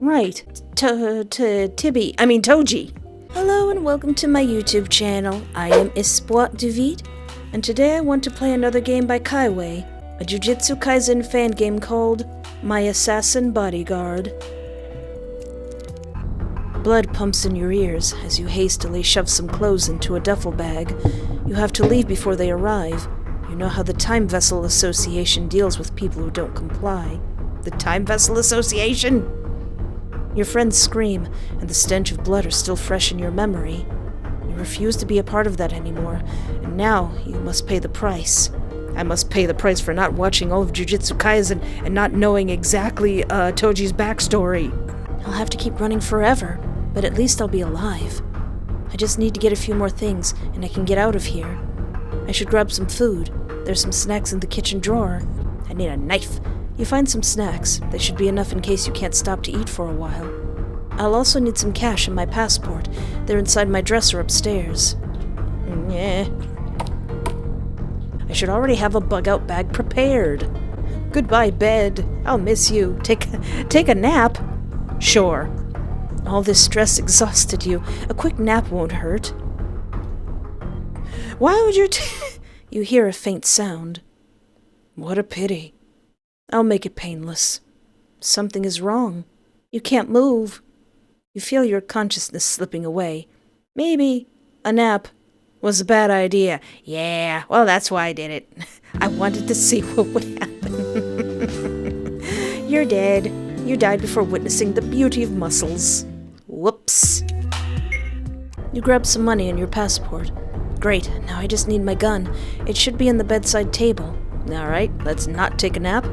Right. Toji. Hello and welcome to my YouTube channel. I am Espoir David, and today I want to play another game by KHYWAE, a Jujutsu Kaisen fan game called My Assassin Bodyguard. Blood pumps in your ears as you hastily shove some clothes into a duffel bag. You have to leave before they arrive. You know how the Time Vessel Association deals with people who don't comply. The Time Vessel Association? Your friends scream, and the stench of blood are still fresh in your memory. You refuse to be a part of that anymore, and now you must pay the price. I must pay the price for not watching all of Jujutsu Kaisen and not knowing exactly Toji's backstory. I'll have to keep running forever, but at least I'll be alive. I just need to get a few more things, and I can get out of here. I should grab some food. There's some snacks in the kitchen drawer. I need a knife. You find some snacks. They should be enough in case you can't stop to eat for a while. I'll also need some cash and my passport. They're inside my dresser upstairs. Yeah. I should already have a bug-out bag prepared. Goodbye, bed. I'll miss you. Take a nap? Sure. All this stress exhausted you. A quick nap won't hurt. Why would you You hear a faint sound. What a pity. I'll make it painless. Something is wrong. You can't move. You feel your consciousness slipping away. Maybe a nap was a bad idea. Yeah, well, that's why I did it. I wanted to see what would happen. You're dead. You died before witnessing the beauty of muscles. Whoops. You grab some money and your passport. Great, now I just need my gun. It should be in the bedside table. Alright, let's not take a nap.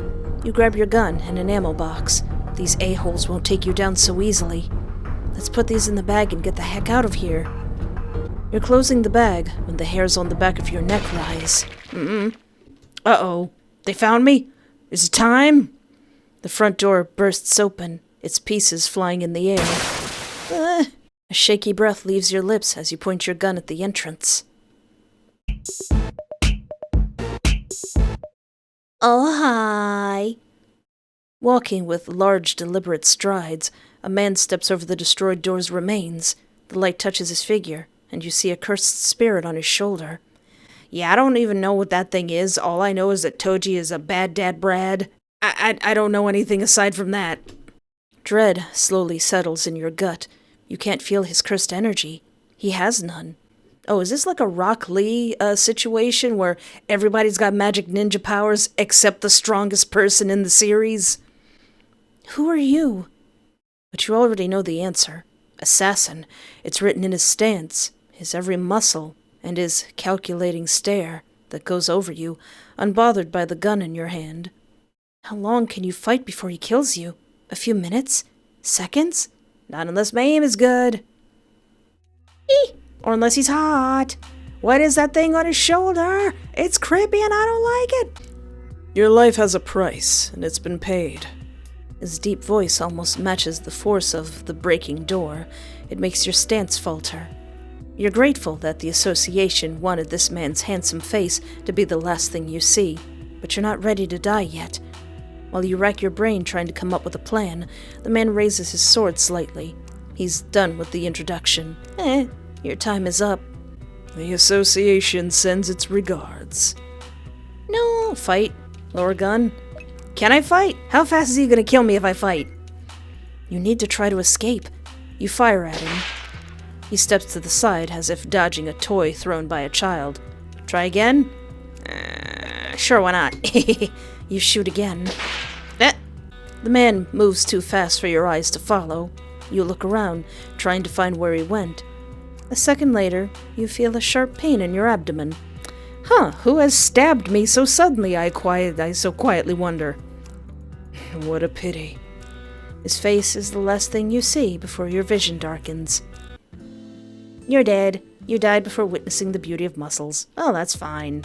You grab your gun and an ammo box. These a-holes won't take you down so easily. Let's put these in the bag and get the heck out of here. You're closing the bag when the hairs on the back of your neck rise. Uh-oh. They found me? Is it time? The front door bursts open, its pieces flying in the air. A shaky breath leaves your lips as you point your gun at the entrance. Oh, hi. Walking with large, deliberate strides, a man steps over the destroyed door's remains. The light touches his figure, and you see a cursed spirit on his shoulder. Yeah, I don't even know what that thing is. All I know is that Toji is a bad dad Brad. I don't know anything aside from that. Dread slowly settles in your gut. You can't feel his cursed energy. He has none. Oh, is this like a Rock Lee situation where everybody's got magic ninja powers except the strongest person in the series? Who are you? But you already know the answer. Assassin. It's written in his stance, his every muscle, and his calculating stare that goes over you, unbothered by the gun in your hand. How long can you fight before he kills you? A few minutes? Seconds? Not unless my aim is good. Eee! Or unless he's hot. What is that thing on his shoulder? It's creepy and I don't like it. Your life has a price, and it's been paid. His deep voice almost matches the force of the breaking door. It makes your stance falter. You're grateful that the association wanted this man's handsome face to be the last thing you see, but you're not ready to die yet. While you rack your brain trying to come up with a plan, the man raises his sword slightly. He's done with the introduction. Your time is up. The association sends its regards. No, fight. Lower gun. Can I fight? How fast is he gonna kill me if I fight? You need to try to escape. You fire at him. He steps to the side as if dodging a toy thrown by a child. Try again? Sure, why not? You shoot again. The man moves too fast for your eyes to follow. You look around, trying to find where he went. A second later, you feel a sharp pain in your abdomen. Who has stabbed me so suddenly, I so quietly wonder. What a pity. His face is the last thing you see before your vision darkens. You're dead. You died before witnessing the beauty of muscles. Oh, that's fine.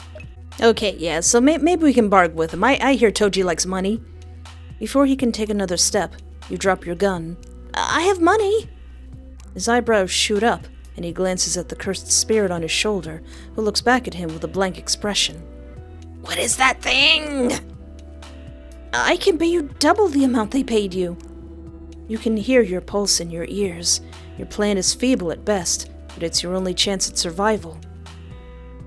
Okay, yeah, so maybe we can bargain with him. I hear Toji likes money. Before he can take another step, you drop your gun. I have money! His eyebrows shoot up, and he glances at the cursed spirit on his shoulder, who looks back at him with a blank expression. What is that thing? I can pay you double the amount they paid you. You can hear your pulse in your ears. Your plan is feeble at best, but it's your only chance at survival.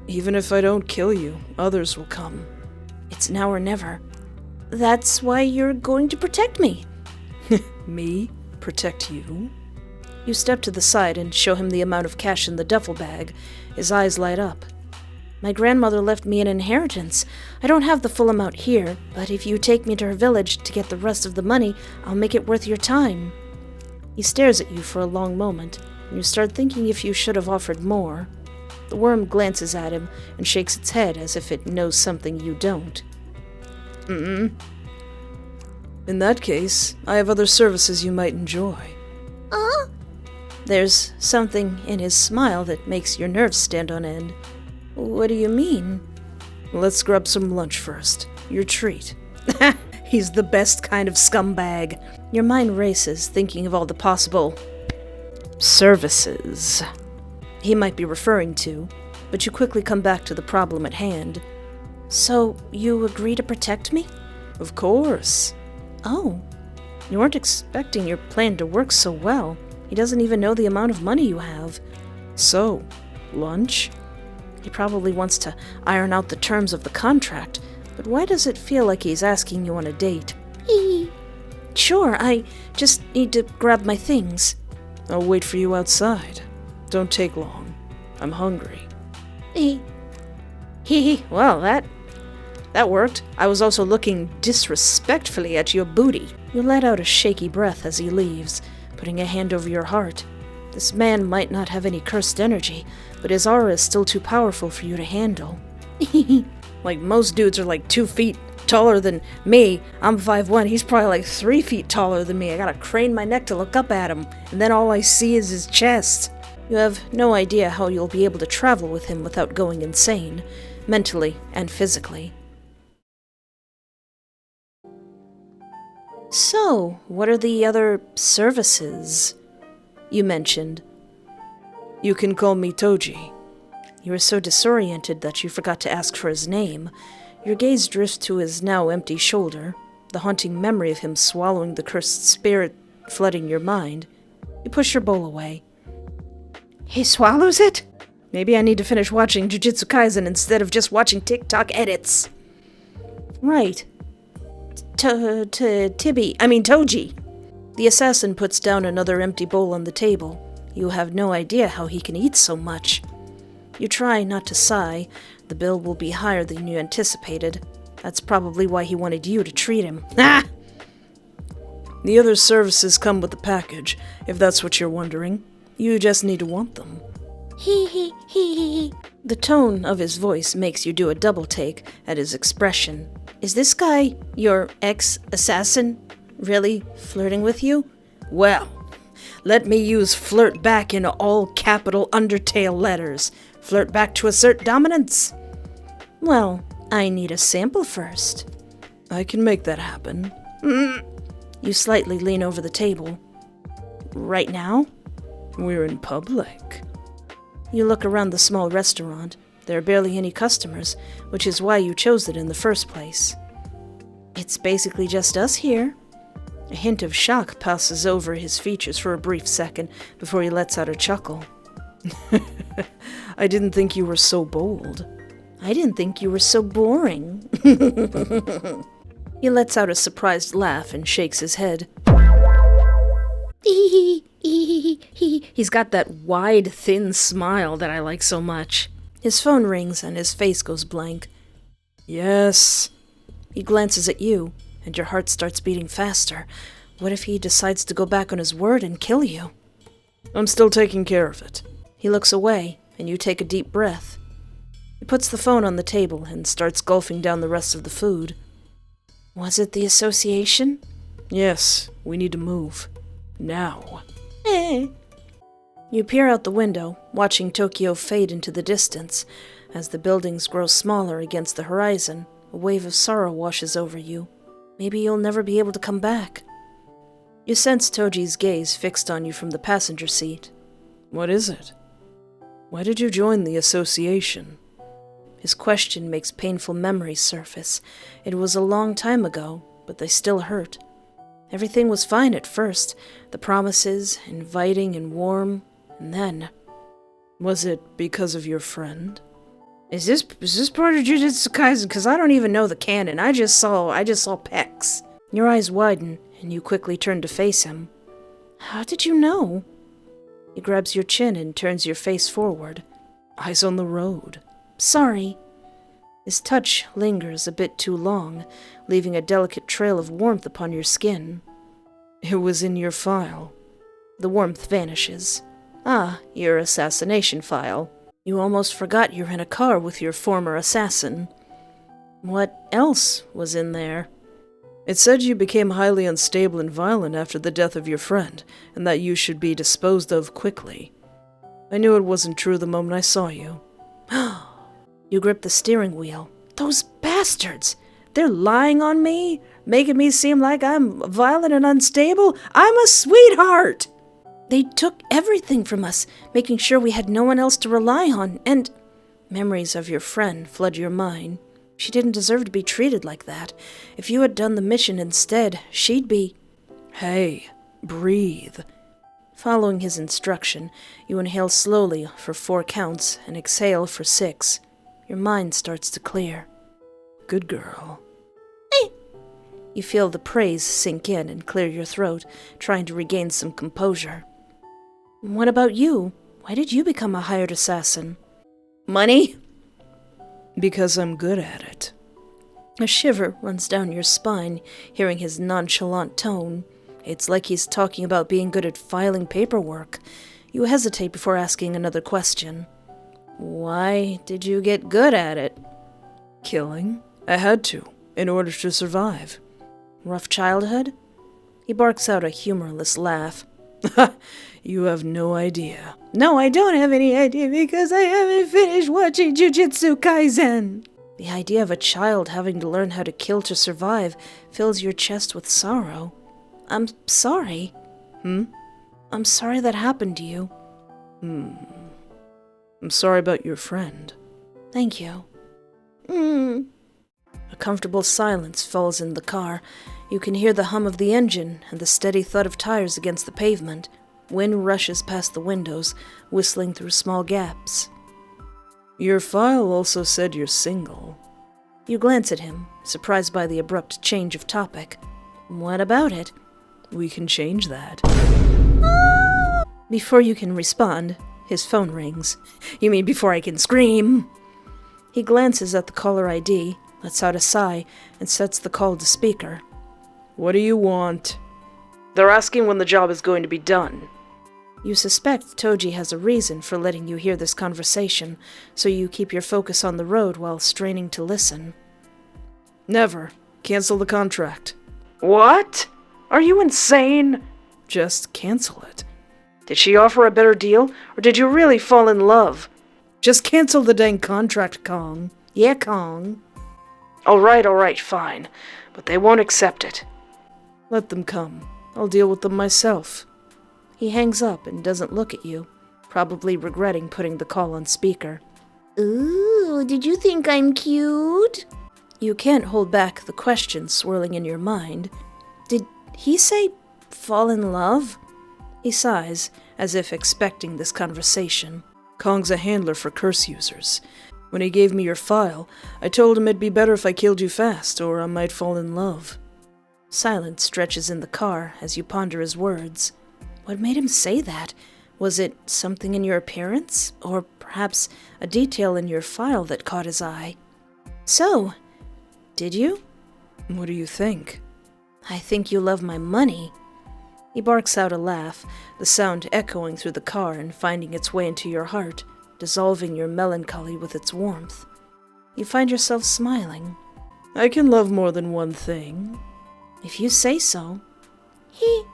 Even if I don't kill you, others will come. It's now or never. That's why you're going to protect me. Me? Protect you? You step to the side and show him the amount of cash in the duffel bag. His eyes light up. My grandmother left me an inheritance. I don't have the full amount here, but if you take me to her village to get the rest of the money, I'll make it worth your time. He stares at you for a long moment, and you start thinking if you should have offered more. The worm glances at him and shakes its head as if it knows something you don't. In that case, I have other services you might enjoy. There's something in his smile that makes your nerves stand on end. What do you mean? Let's grab some lunch first. Your treat. He's the best kind of scumbag. Your mind races, thinking of all the possible services he might be referring to, but you quickly come back to the problem at hand. So, you agree to protect me? Of course. Oh, you weren't expecting your plan to work so well. He doesn't even know the amount of money you have. So, lunch? He probably wants to iron out the terms of the contract, but why does it feel like he's asking you on a date? Sure, I just need to grab my things. I'll wait for you outside. Don't take long. I'm hungry. Well, that worked. I was also looking disrespectfully at your booty. You let out a shaky breath as he leaves, putting a hand over your heart. This man might not have any cursed energy, but his aura is still too powerful for you to handle. Like, most dudes are like 2 feet taller than me. I'm 5'1", he's probably like 3 feet taller than me. I gotta crane my neck to look up at him, and then all I see is his chest. You have no idea how you'll be able to travel with him without going insane, mentally and physically. So, what are the other services you mentioned? You can call me Toji. You were so disoriented that you forgot to ask for his name. Your gaze drifts to his now empty shoulder, the haunting memory of him swallowing the cursed spirit flooding your mind. You push your bowl away. He swallows it? Maybe I need to finish watching Jujutsu Kaisen instead of just watching TikTok edits. Right. Toji. The assassin puts down another empty bowl on the table. You have no idea how he can eat so much. You try not to sigh. The bill will be higher than you anticipated. That's probably why he wanted you to treat him. Ah! The other services come with the package, if that's what you're wondering. You just need to want them. The tone of his voice makes you do a double take at his expression. Is this guy, your ex-assassin, really flirting with you? Well, let me use flirt back in all capital Undertale letters. Flirt back to assert dominance. Well, I need a sample first. I can make that happen. You slightly lean over the table. Right now? We're in public. You look around the small restaurant. There are barely any customers, which is why you chose it in the first place. It's basically just us here. A hint of shock passes over his features for a brief second before he lets out a chuckle. I didn't think you were so bold. I didn't think you were so boring. He lets out a surprised laugh and shakes his head. He's got that wide, thin smile that I like so much. His phone rings and his face goes blank. Yes. He glances at you, and your heart starts beating faster. What if he decides to go back on his word and kill you? I'm still taking care of it. He looks away, and you take a deep breath. He puts the phone on the table and starts gulping down the rest of the food. Was it the association? Yes, we need to move. Now. You peer out the window, watching Tokyo fade into the distance. As the buildings grow smaller against the horizon, a wave of sorrow washes over you. Maybe you'll never be able to come back. You sense Toji's gaze fixed on you from the passenger seat. What is it? Why did you join the association? His question makes painful memories surface. It was a long time ago, but they still hurt. Everything was fine at first. The promises, inviting and warm, and then... Was it because of your friend? Is this part of Jujutsu Kaisen? Because I don't even know the canon. I just saw pecs. Your eyes widen, and you quickly turn to face him. How did you know? He grabs your chin and turns your face forward. Eyes on the road. Sorry. His touch lingers a bit too long, leaving a delicate trail of warmth upon your skin. It was in your file. The warmth vanishes. Ah, your assassination file. You almost forgot you're in a car with your former assassin. What else was in there? It said you became highly unstable and violent after the death of your friend, and that you should be disposed of quickly. I knew it wasn't true the moment I saw you. You grip the steering wheel. Those bastards! They're lying on me, making me seem like I'm violent and unstable. I'm a sweetheart! They took everything from us, making sure we had no one else to rely on, and... Memories of your friend flood your mind. She didn't deserve to be treated like that. If you had done the mission instead, she'd be... Hey, breathe. Following his instruction, you inhale slowly for 4 counts and exhale for 6. Your mind starts to clear. Good girl. You feel the praise sink in and clear your throat, trying to regain some composure. What about you? Why did you become a hired assassin? Money? Because I'm good at it. A shiver runs down your spine, hearing his nonchalant tone. It's like he's talking about being good at filing paperwork. You hesitate before asking another question. Why did you get good at it? Killing. I had to, in order to survive. Rough childhood? He barks out a humorless laugh. You have no idea. No, I don't have any idea because I haven't finished watching Jujutsu Kaisen. The idea of a child having to learn how to kill to survive fills your chest with sorrow. I'm sorry. I'm sorry that happened to you. I'm sorry about your friend. Thank you. A comfortable silence falls in the car. You can hear the hum of the engine and the steady thud of tires against the pavement. Wind rushes past the windows, whistling through small gaps. Your file also said you're single. You glance at him, surprised by the abrupt change of topic. What about it? We can change that. Before you can respond, his phone rings. You mean before I can scream? He glances at the caller ID, lets out a sigh, and sets the call to speaker. What do you want? They're asking when the job is going to be done. You suspect Toji has a reason for letting you hear this conversation, so you keep your focus on the road while straining to listen. Never. Cancel the contract. What? Are you insane? Just cancel it. Did she offer a better deal, or did you really fall in love? Just cancel the dang contract, Kong. Yeah, Kong. All right, fine. But they won't accept it. Let them come. I'll deal with them myself. He hangs up and doesn't look at you, probably regretting putting the call on speaker. Ooh, did you think I'm cute? You can't hold back the question swirling in your mind. Did he say fall in love? He sighs, as if expecting this conversation. Kong's a handler for curse users. When he gave me your file, I told him it'd be better if I killed you fast, or I might fall in love. Silence stretches in the car as you ponder his words. What made him say that? Was it something in your appearance? Or perhaps a detail in your file that caught his eye? So, did you? What do you think? I think you love my money. He barks out a laugh, the sound echoing through the car and finding its way into your heart, dissolving your melancholy with its warmth. You find yourself smiling. I can love more than one thing. If you say so. Hee.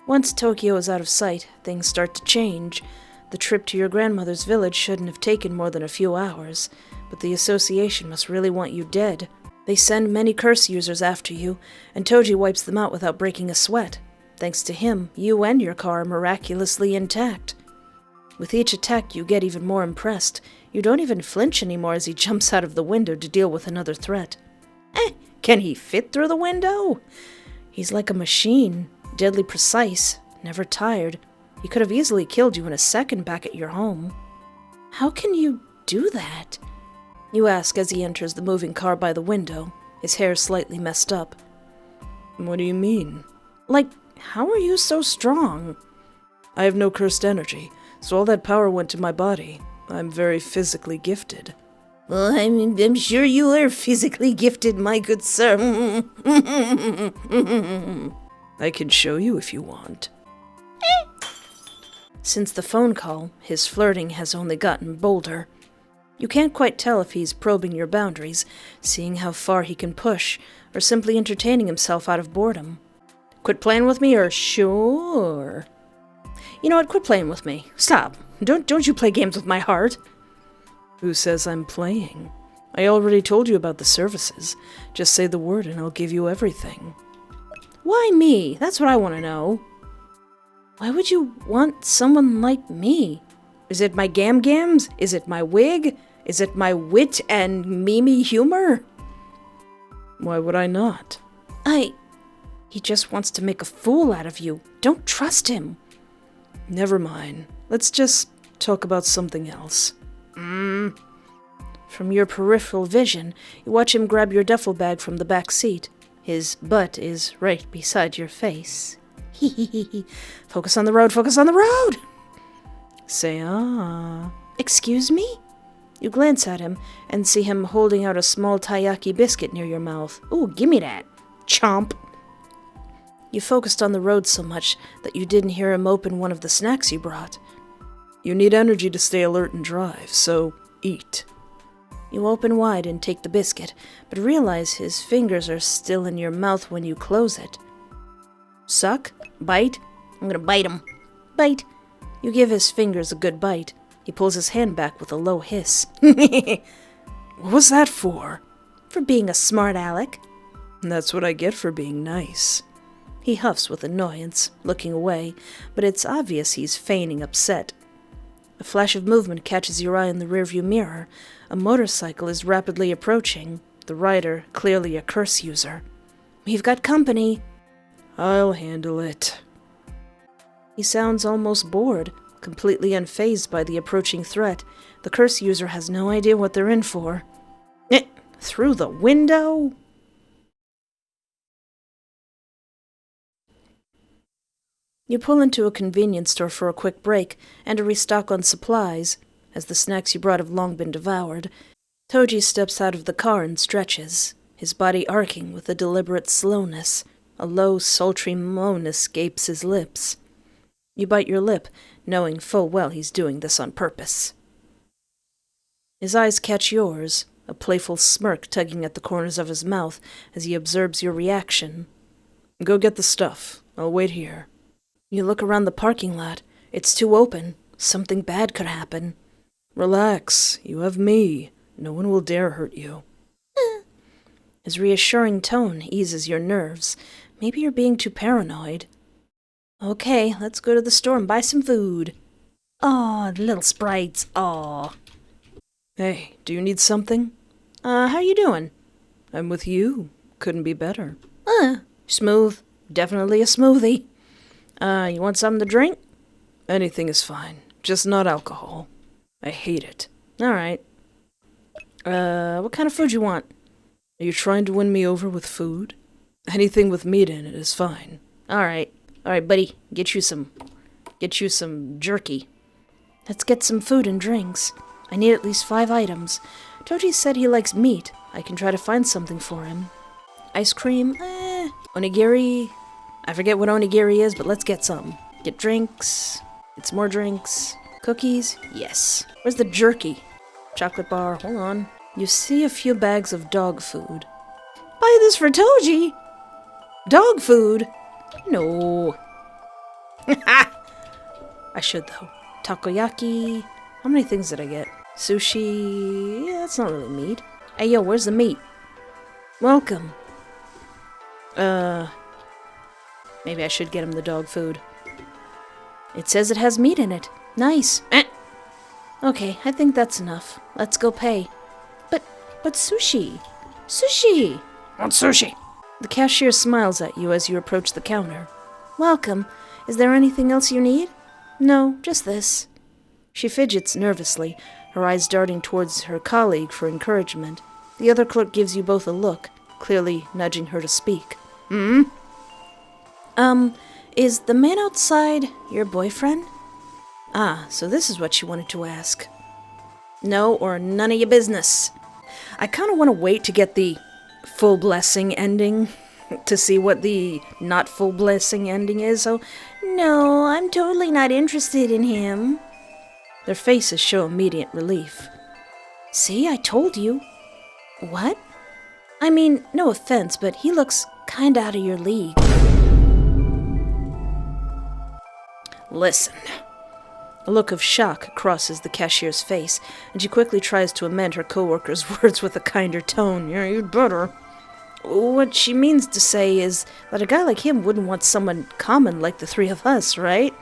Once Tokyo is out of sight, things start to change. The trip to your grandmother's village shouldn't have taken more than a few hours, but the association must really want you dead. They send many curse users after you, and Toji wipes them out without breaking a sweat. Thanks to him, you and your car are miraculously intact. With each attack, you get even more impressed. You don't even flinch anymore as he jumps out of the window to deal with another threat. Can he fit through the window? He's like a machine, deadly precise, never tired. He could have easily killed you in a second back at your home. How can you do that? You ask as he enters the moving car by the window, his hair slightly messed up. What do you mean? Like, how are you so strong? I have no cursed energy, so all that power went to my body. I'm very physically gifted. Well, I'm sure you are physically gifted, my good sir. I can show you if you want. Since the phone call, his flirting has only gotten bolder. You can't quite tell if he's probing your boundaries, seeing how far he can push, or simply entertaining himself out of boredom. Quit playing with me, or sure. You know what? Quit playing with me. Stop. Don't you play games with my heart. Who says I'm playing? I already told you about the services. Just say the word and I'll give you everything. Why me? That's what I want to know. Why would you want someone like me? Is it my gam-gams? Is it my wig? Is it my wit and mimi humor? Why would I not? He just wants to make a fool out of you. Don't trust him. Never mind. Let's just talk about something else. From your peripheral vision, you watch him grab your duffel bag from the back seat. His butt is right beside your face. Focus on the road, focus on the road! Say ah. Excuse me? You glance at him and see him holding out a small taiyaki biscuit near your mouth. Ooh, gimme that. Chomp. You focused on the road so much that you didn't hear him open one of the snacks you brought. You need energy to stay alert and drive, so eat. You open wide and take the biscuit, but realize his fingers are still in your mouth when you close it. Suck? Bite? I'm gonna bite him. Bite. You give his fingers a good bite. He pulls his hand back with a low hiss. What was that for? For being a smart aleck. That's what I get for being nice. He huffs with annoyance, looking away, but it's obvious he's feigning upset. A flash of movement catches your eye in the rearview mirror. A motorcycle is rapidly approaching, the rider clearly a curse user. We've got company. I'll handle it. He sounds almost bored, completely unfazed by the approaching threat. The curse user has no idea what they're in for. Through the window? You pull into a convenience store for a quick break and a restock on supplies, as the snacks you brought have long been devoured. Toji steps out of the car and stretches, his body arcing with a deliberate slowness. A low, sultry moan escapes his lips. You bite your lip, knowing full well he's doing this on purpose. His eyes catch yours, a playful smirk tugging at the corners of his mouth as he observes your reaction. Go get the stuff. I'll wait here. You look around the parking lot. It's too open. Something bad could happen. Relax. You have me. No one will dare hurt you. His reassuring tone eases your nerves. Maybe you're being too paranoid. Okay, let's go to the store and buy some food. Aw, the little sprites. Aw. Hey, do you need something? How you doing? I'm with you. Couldn't be better. Smooth. Definitely a smoothie. You want something to drink? Anything is fine. Just not alcohol. I hate it. Alright. What kind of food you want? Are you trying to win me over with food? Anything with meat in it is fine. Alright, buddy. Get you some jerky. Let's get some food and drinks. I need at least 5 items. Toji said he likes meat. I can try to find something for him. Ice cream? Onigiri? I forget what onigiri is, but let's get some. Get drinks. Get some more drinks. Cookies? Yes. Where's the jerky? Chocolate bar. Hold on. You see a few bags of dog food. Buy this for Toji! Dog food? No. I should, though. Takoyaki. How many things did I get? Sushi. Yeah, that's not really meat. Hey, yo, where's the meat? Welcome. Maybe I should get him the dog food. It says it has meat in it. Nice. Okay, I think that's enough. Let's go pay. But sushi. Sushi! Want sushi? The cashier smiles at you as you approach the counter. Welcome. Is there anything else you need? No, just this. She fidgets nervously, her eyes darting towards her colleague for encouragement. The other clerk gives you both a look, clearly nudging her to speak. Is the man outside your boyfriend? Ah, so this is what you wanted to ask. No, or none of your business. I kind of want to wait to get the full blessing ending to see what the not full blessing ending is, so no, I'm totally not interested in him. Their faces show immediate relief. See, I told you. What? I mean, no offense, but he looks kinda out of your league. Listen. A look of shock crosses the cashier's face, and she quickly tries to amend her coworker's words with a kinder tone. Yeah, you'd better. What she means to say is that a guy like him wouldn't want someone common like the three of us, right?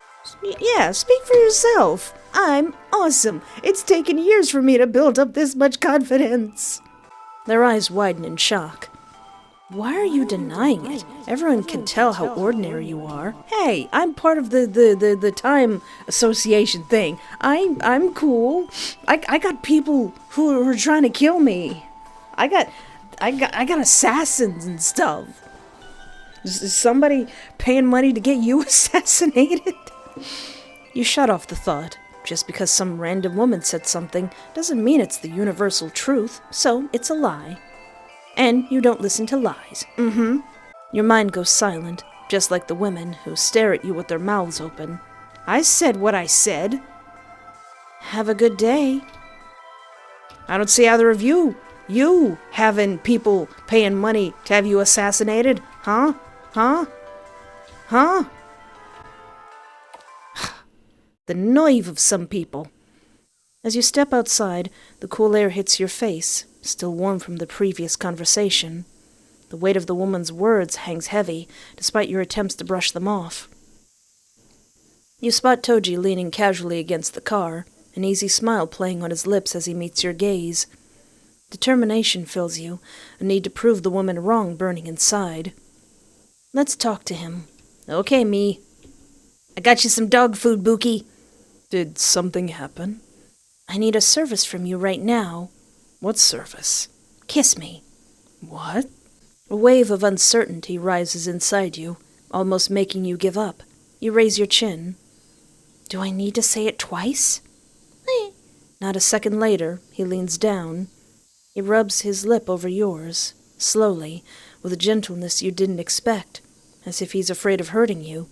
Yeah, speak for yourself. I'm awesome. It's taken years for me to build up this much confidence. Their eyes widen in shock. Why are you denying it? Everyone can tell how ordinary you are. Hey, I'm part of the time association thing. I'm cool. I got people who are trying to kill me. I got assassins and stuff. Is somebody paying money to get you assassinated? You shut off the thought. Just because some random woman said something doesn't mean it's the universal truth, so it's a lie. And you don't listen to lies. Your mind goes silent, just like the women who stare at you with their mouths open. I said what I said. Have a good day. I don't see either of you. You having people paying money to have you assassinated? Huh? The nerve of some people. As you step outside, the cool air hits your face, still warm from the previous conversation. The weight of the woman's words hangs heavy, despite your attempts to brush them off. You spot Toji leaning casually against the car, an easy smile playing on his lips as he meets your gaze. Determination fills you, a need to prove the woman wrong burning inside. Let's talk to him. Okay, me. I got you some dog food, Buki. Did something happen? I need a service from you right now. What service? Kiss me. What? A wave of uncertainty rises inside you, almost making you give up. You raise your chin. Do I need to say it twice? Not a second later, he leans down. He rubs his lip over yours, slowly, with a gentleness you didn't expect, as if he's afraid of hurting you.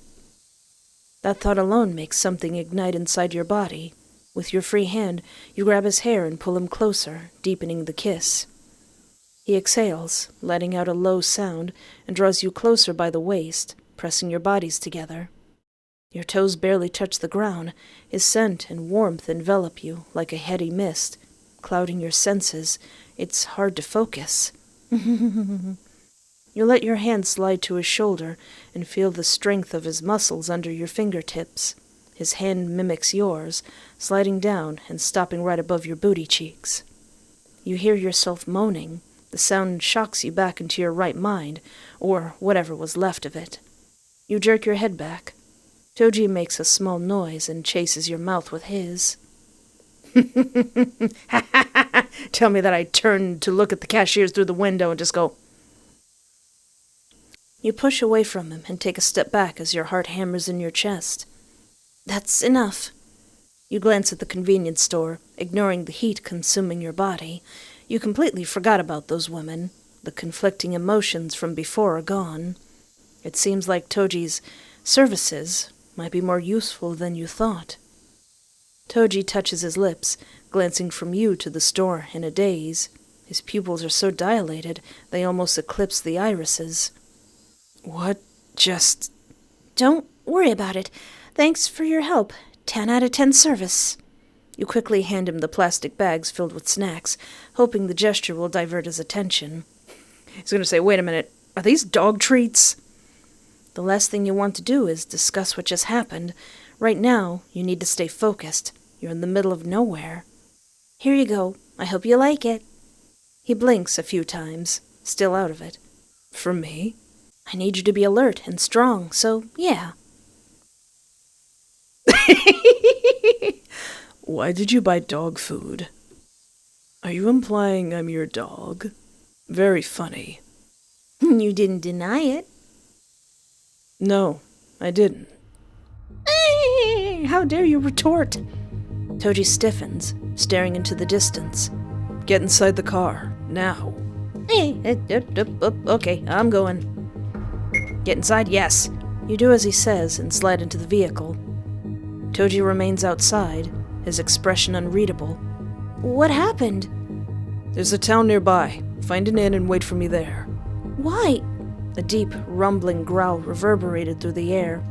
That thought alone makes something ignite inside your body. With your free hand, you grab his hair and pull him closer, deepening the kiss. He exhales, letting out a low sound, and draws you closer by the waist, pressing your bodies together. Your toes barely touch the ground. His scent and warmth envelop you like a heady mist, clouding your senses. It's hard to focus. You let your hand slide to his shoulder and feel the strength of his muscles under your fingertips. His hand mimics yours, sliding down and stopping right above your booty cheeks. You hear yourself moaning. The sound shocks you back into your right mind, or whatever was left of it. You jerk your head back. Toji makes a small noise and chases your mouth with his. Tell me that I turn to look at the cashiers through the window and just go... You push away from him and take a step back as your heart hammers in your chest. That's enough. You glance at the convenience store, ignoring the heat consuming your body. You completely forgot about those women. The conflicting emotions from before are gone. It seems like Toji's services might be more useful than you thought. Toji touches his lips, glancing from you to the store in a daze. His pupils are so dilated, they almost eclipse the irises. What? Just... Don't worry about it. Thanks for your help. 10 out of 10 service. You quickly hand him the plastic bags filled with snacks, hoping the gesture will divert his attention. He's going to say, wait a minute, are these dog treats? The last thing you want to do is discuss what just happened. Right now, you need to stay focused. You're in the middle of nowhere. Here you go. I hope you like it. He blinks a few times, still out of it. For me? I need you to be alert and strong, so yeah. Why did you buy dog food? Are you implying I'm your dog? Very funny. You didn't deny it. No, I didn't. How dare you retort? Toji stiffens, staring into the distance. Get inside the car, now. Okay, I'm going. Get inside, yes. You do as he says and slide into the vehicle. Toji remains outside, his expression unreadable. What happened? There's a town nearby. Find an inn and wait for me there. Why? A deep, rumbling growl reverberated through the air.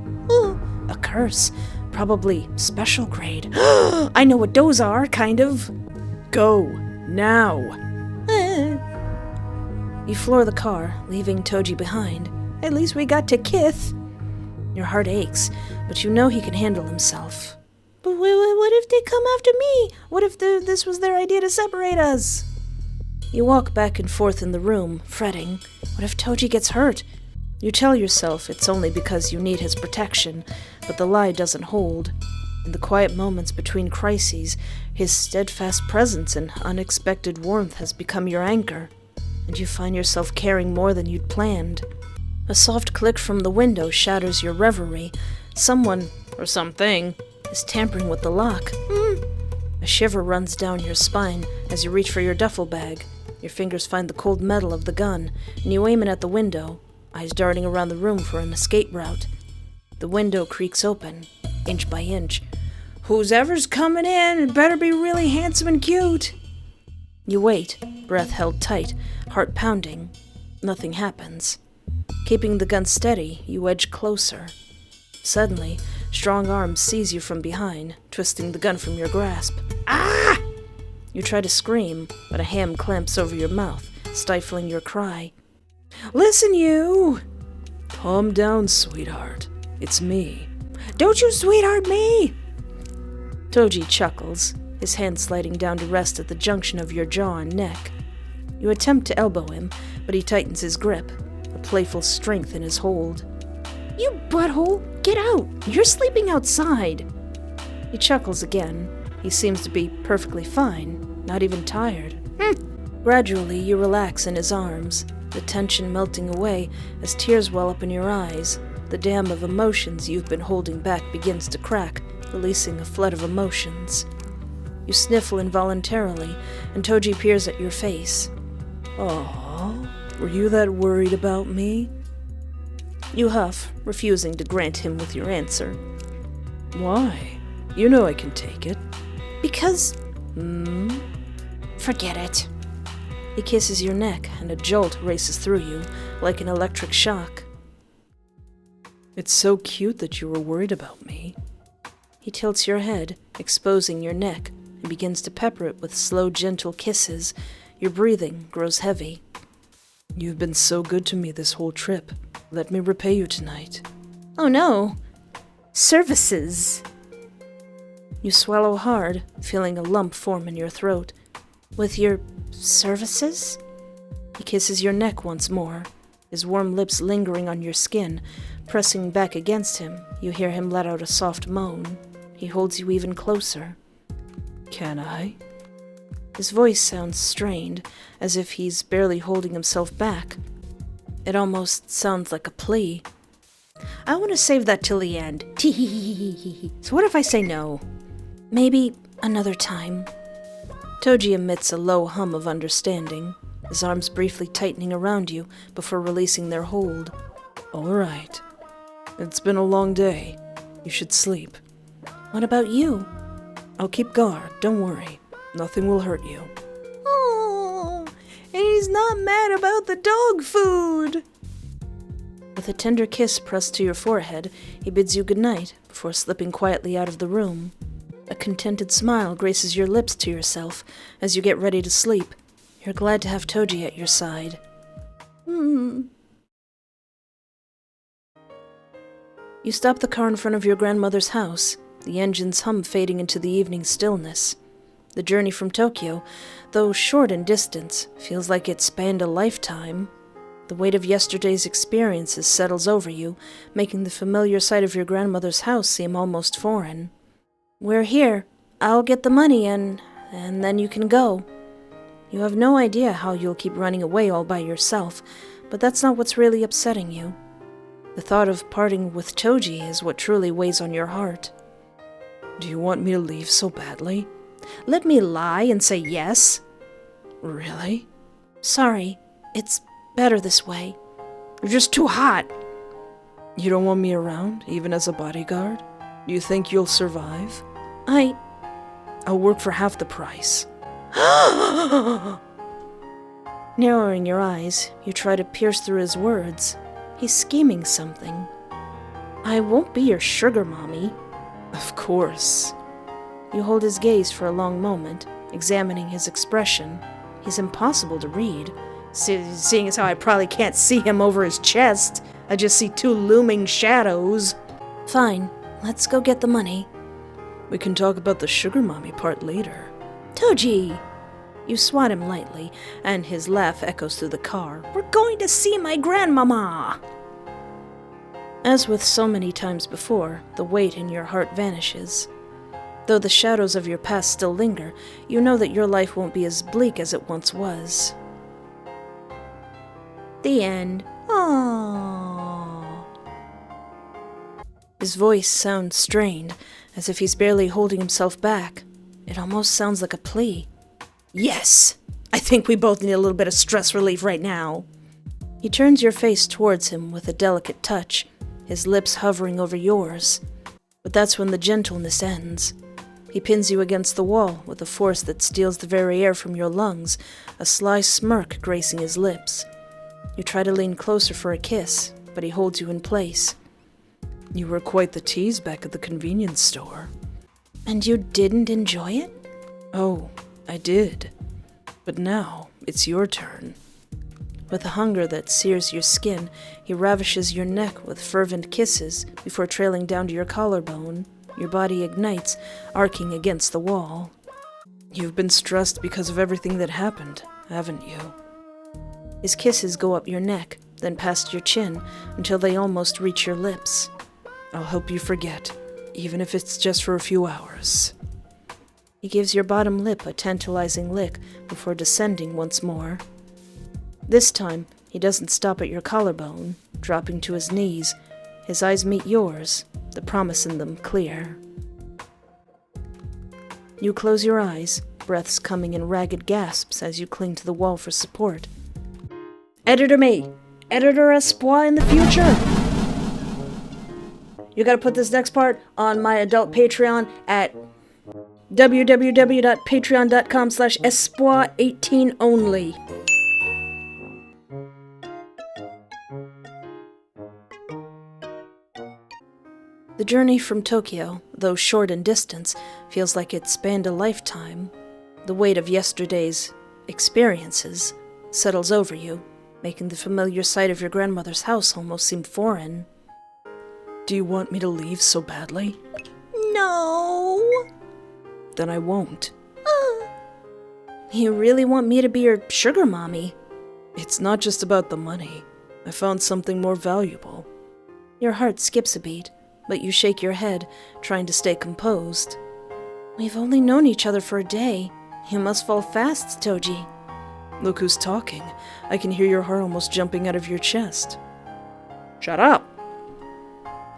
A curse. Probably special grade. I know what those are, kind of. Go, now. You floor the car, leaving Toji behind. At least we got to Kith. Your heart aches, but you know he can handle himself. But what if they come after me? What if this was their idea to separate us? You walk back and forth in the room, fretting. What if Toji gets hurt? You tell yourself it's only because you need his protection, but the lie doesn't hold. In the quiet moments between crises, his steadfast presence and unexpected warmth has become your anchor, and you find yourself caring more than you'd planned. A soft click from the window shatters your reverie. Someone, or something, is tampering with the lock. A shiver runs down your spine as you reach for your duffel bag. Your fingers find the cold metal of the gun, and you aim it at the window, eyes darting around the room for an escape route. The window creaks open, inch by inch. Whoever's coming in, it better be really handsome and cute. You wait, breath held tight, heart pounding. Nothing happens. Keeping the gun steady, you edge closer. Suddenly, strong arms seize you from behind, twisting the gun from your grasp. Ah! You try to scream, but a hand clamps over your mouth, stifling your cry. Listen, you! Calm down, sweetheart. It's me. Don't you sweetheart me! Toji chuckles, his hand sliding down to rest at the junction of your jaw and neck. You attempt to elbow him, but he tightens his grip, a playful strength in his hold. You butthole! Get out! You're sleeping outside! He chuckles again. He seems to be perfectly fine, not even tired. Gradually, you relax in his arms, the tension melting away as tears well up in your eyes. The dam of emotions you've been holding back begins to crack, releasing a flood of emotions. You sniffle involuntarily, and Toji peers at your face. "Aw, were you that worried about me?" You huff, refusing to grant him with your answer. "Why? You know I can take it." Because... Forget it. He kisses your neck, and a jolt races through you, like an electric shock. "It's so cute that you were worried about me." He tilts your head, exposing your neck, and begins to pepper it with slow, gentle kisses. Your breathing grows heavy. "You've been so good to me this whole trip. Let me repay you tonight." Oh no. Services. You swallow hard, feeling a lump form in your throat. With your services? He kisses your neck once more, his warm lips lingering on your skin. Pressing back against him, you hear him let out a soft moan. He holds you even closer. "Can I?" His voice sounds strained, as if he's barely holding himself back. It almost sounds like a plea. I want to save that till the end. So what if I say no? Maybe another time. Toji emits a low hum of understanding, his arms briefly tightening around you before releasing their hold. "All right. It's been a long day. You should sleep." What about you? "I'll keep guard, don't worry. Nothing will hurt you." Oh, and he's not mad about the dog food. With a tender kiss pressed to your forehead, he bids you good night before slipping quietly out of the room. A contented smile graces your lips to yourself as you get ready to sleep. You're glad to have Toji at your side. You stop the car in front of your grandmother's house, the engine's hum fading into the evening stillness. The journey from Tokyo, though short in distance, feels like it spanned a lifetime. The weight of yesterday's experiences settles over you, making the familiar sight of your grandmother's house seem almost foreign. We're here. I'll get the money and then you can go. You have no idea how you'll keep running away all by yourself, but that's not what's really upsetting you. The thought of parting with Toji is what truly weighs on your heart. Do you want me to leave so badly? Let me lie and say yes. Really? Sorry, it's better this way. You're just too hot. You don't want me around, even as a bodyguard? Do you think you'll survive? I'll work for half the price. Narrowing your eyes, you try to pierce through his words. He's scheming something. I won't be your sugar mommy. Of course. You hold his gaze for a long moment, examining his expression. He's impossible to read. Seeing as how I probably can't see him over his chest, I just see two looming shadows. Fine, let's go get the money. We can talk about the sugar mommy part later. Toji! You swat him lightly, and his laugh echoes through the car. We're going to see my grandmama! As with so many times before, the weight in your heart vanishes. Though the shadows of your past still linger, you know that your life won't be as bleak as it once was. The end. Aww. His voice sounds strained, as if he's barely holding himself back. It almost sounds like a plea. Yes! I think we both need a little bit of stress relief right now. He turns your face towards him with a delicate touch, his lips hovering over yours. But that's when the gentleness ends. He pins you against the wall with a force that steals the very air from your lungs, a sly smirk gracing his lips. You try to lean closer for a kiss, but he holds you in place. You were quite the tease back at the convenience store. And you didn't enjoy it? Oh, I did. But now, it's your turn. With a hunger that sears your skin, he ravishes your neck with fervent kisses before trailing down to your collarbone. Your body ignites, arcing against the wall. You've been stressed because of everything that happened, haven't you? His kisses go up your neck, then past your chin, until they almost reach your lips. I'll help you forget, even if it's just for a few hours. He gives your bottom lip a tantalizing lick before descending once more. This time, he doesn't stop at your collarbone, dropping to his knees. His eyes meet yours, the promise in them clear. You close your eyes, breaths coming in ragged gasps as you cling to the wall for support. Editor me! Editor Espoir in the future! You gotta put this next part on my adult Patreon at www.patreon.com/espoir18only. The journey from Tokyo, though short in distance, feels like it spanned a lifetime. The weight of yesterday's experiences settles over you, making the familiar sight of your grandmother's house almost seem foreign. Do you want me to leave so badly? No. Then I won't. You really want me to be your sugar mommy? It's not just about the money. I found something more valuable. Your heart skips a beat, but you shake your head, trying to stay composed. We've only known each other for a day. You must fall fast, Toji. Look who's talking. I can hear your heart almost jumping out of your chest. Shut up!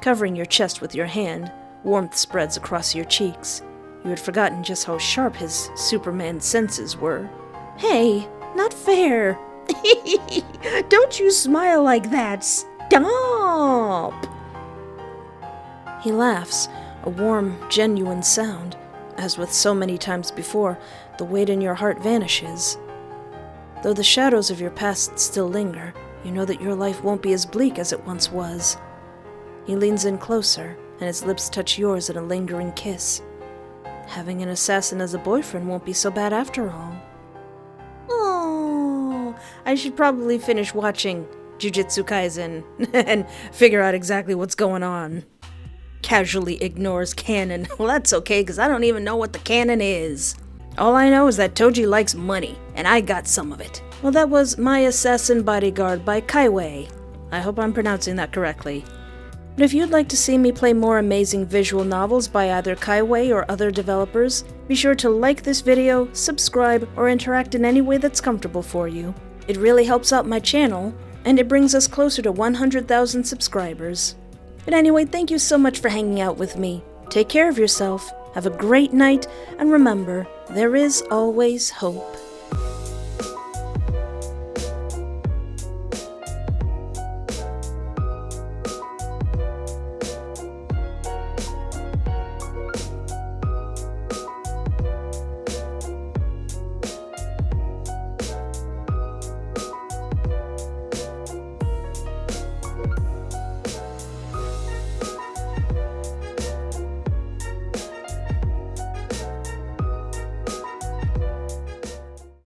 Covering your chest with your hand, warmth spreads across your cheeks. You had forgotten just how sharp his Superman senses were. Hey, not fair! Don't you smile like that! Stop! He laughs, a warm, genuine sound. As with so many times before, the weight in your heart vanishes. Though the shadows of your past still linger, you know that your life won't be as bleak as it once was. He leans in closer, and his lips touch yours in a lingering kiss. Having an assassin as a boyfriend won't be so bad after all. Oh, I should probably finish watching Jujutsu Kaisen and figure out exactly what's going on. Casually ignores canon. Well, that's okay, because I don't even know what the canon is. All I know is that Toji likes money, and I got some of it. Well, that was My Assassin Bodyguard by KHYWAE. I hope I'm pronouncing that correctly. But if you'd like to see me play more amazing visual novels by either KHYWAE or other developers, be sure to like this video, subscribe, or interact in any way that's comfortable for you. It really helps out my channel, and it brings us closer to 100,000 subscribers. But anyway, thank you so much for hanging out with me. Take care of yourself, have a great night, and remember, there is always hope.